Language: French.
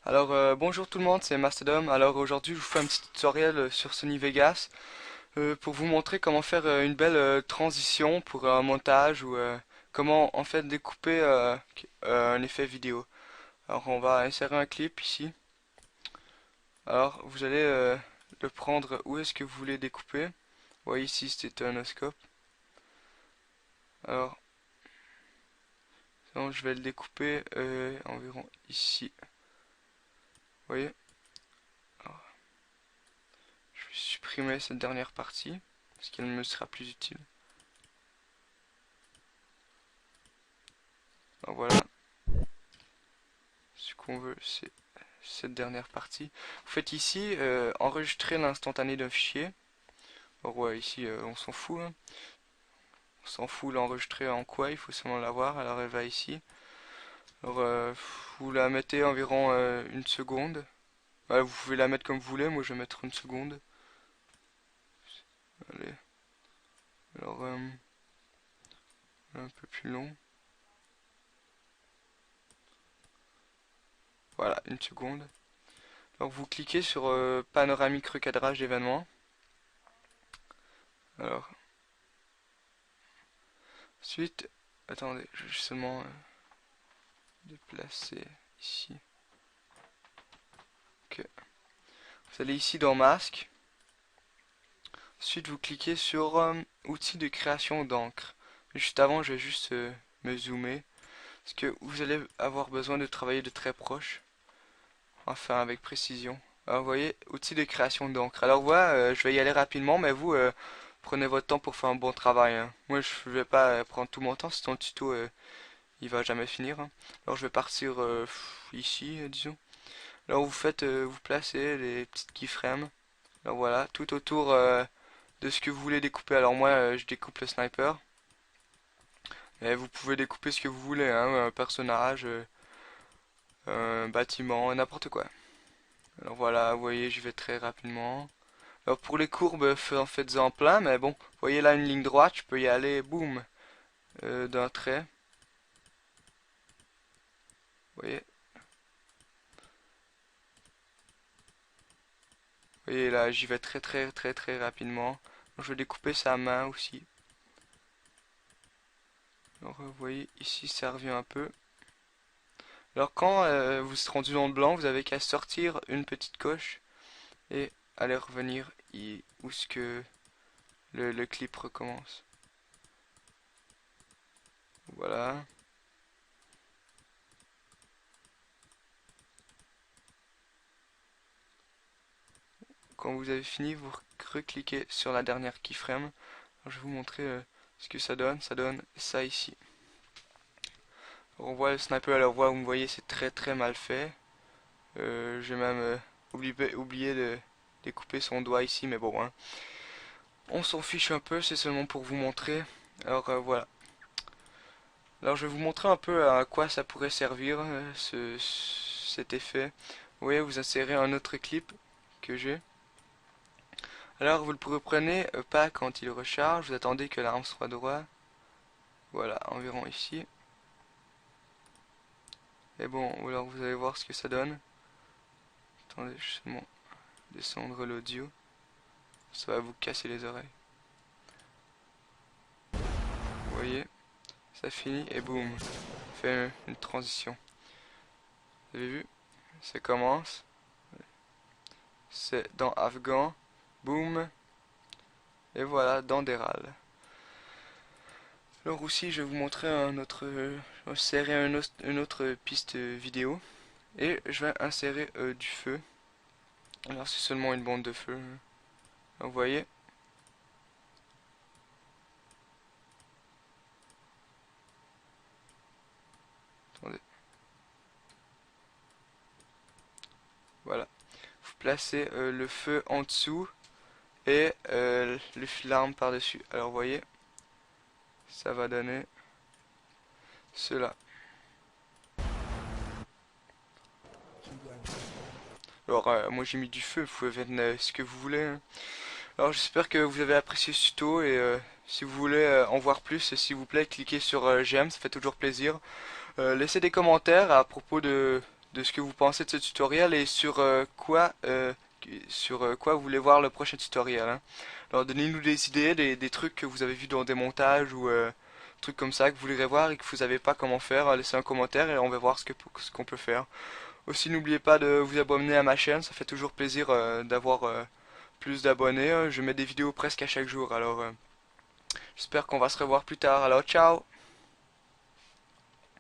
Bonjour tout le monde, c'est Mastodon. Alors aujourd'hui je vous fais un petit tutoriel sur Sony Vegas pour vous montrer comment faire une belle transition pour un montage ou comment en fait découper un effet vidéo. Alors on va insérer un clip ici. Alors vous allez le prendre où est-ce que vous voulez découper. Vous voyez ici c'est un oscope. Alors donc, je vais le découper environ ici. Vous voyez? Alors, je vais supprimer cette dernière partie parce qu'elle me sera plus utile. Alors voilà, ce qu'on veut, c'est cette dernière partie. Vous faites ici enregistrer l'instantané d'un fichier. Alors ouais, ici on s'en fout, hein. On s'en fout l'enregistrer en quoi, il faut seulement l'avoir. Alors elle va ici. Alors vous la mettez environ une seconde. Ouais, vous pouvez la mettre comme vous voulez, moi je vais mettre une seconde. Allez. Alors un peu plus long. Voilà, une seconde. Alors vous cliquez sur panoramique recadrage d'événements. Alors ensuite, attendez, je vais seulement déplacer ici. Ok. Vous allez ici dans masque. Ensuite, vous cliquez sur outils de création d'encre. Juste avant, je vais juste me zoomer. Parce que vous allez avoir besoin de travailler de très proche. Enfin, avec précision. Alors, vous voyez, outils de création d'encre. Alors, voilà, je vais y aller rapidement, mais vous, prenez votre temps pour faire un bon travail, hein. Moi, je vais pas prendre tout mon temps, sinon le tuto, il va jamais finir, hein. Alors, je vais partir ici, disons. Alors, vous faites, vous placez les petites keyframes. Alors, voilà, tout autour de ce que vous voulez découper. Alors, moi, je découpe le sniper. Mais vous pouvez découper ce que vous voulez, hein, un personnage, un bâtiment, n'importe quoi. Alors voilà, vous voyez, je vais très rapidement. Alors pour les courbes, faites-en plein, mais bon, vous voyez là une ligne droite, je peux y aller, boum, d'un trait. Vous voyez là, j'y vais très très très très rapidement. Je vais découper sa main aussi. Alors vous voyez, ici ça revient un peu. Alors quand vous serez rendu dans le blanc, vous avez qu'à sortir une petite coche et aller revenir où ce que le clip recommence. Voilà. Quand vous avez fini, vous recliquez sur la dernière keyframe. Alors, je vais vous montrer ce que ça donne. Ça donne ça ici. On voit le sniper à la voix, vous me voyez, c'est très très mal fait. J'ai même oublié de découper son doigt ici, mais bon, hein. On s'en fiche un peu, c'est seulement pour vous montrer. Alors voilà. Alors je vais vous montrer un peu à quoi ça pourrait servir, cet effet. Vous voyez, vous insérez un autre clip que j'ai. Alors vous le reprenez pas quand il recharge, vous attendez que l'arme soit droite. Voilà, environ ici. Et bon, alors vous allez voir ce que ça donne. Attendez, je vais seulement descendre l'audio. Ça va vous casser les oreilles. Vous voyez, ça finit et boum, fait une transition. Vous avez vu? Ça commence. C'est dans Afghan. Boum. Et voilà, dans Deral. Alors aussi, je vais vous montrer un autre, insérer une autre piste vidéo. Et je vais insérer du feu. Alors c'est seulement une bande de feu. Vous voyez. Attendez. Voilà. Vous placez le feu en dessous et le flamme par-dessus. Alors vous voyez. Ça va donner cela. Alors moi j'ai mis du feu. Vous pouvez mettre ce que vous voulez, hein. Alors j'espère que vous avez apprécié ce tuto et si vous voulez en voir plus, s'il vous plaît, cliquez sur j'aime, ça fait toujours plaisir. Laissez des commentaires à propos de ce que vous pensez de ce tutoriel et sur quoi vous voulez voir le prochain tutoriel, hein. Alors donnez-nous des idées, des trucs que vous avez vus dans des montages ou trucs comme ça que vous voudrez voir et que vous savez pas comment faire. Laissez un commentaire et on va voir ce qu'on peut faire. Aussi n'oubliez pas de vous abonner à ma chaîne, ça fait toujours plaisir d'avoir plus d'abonnés. Je mets des vidéos presque à chaque jour, alors j'espère qu'on va se revoir plus tard. Alors ciao!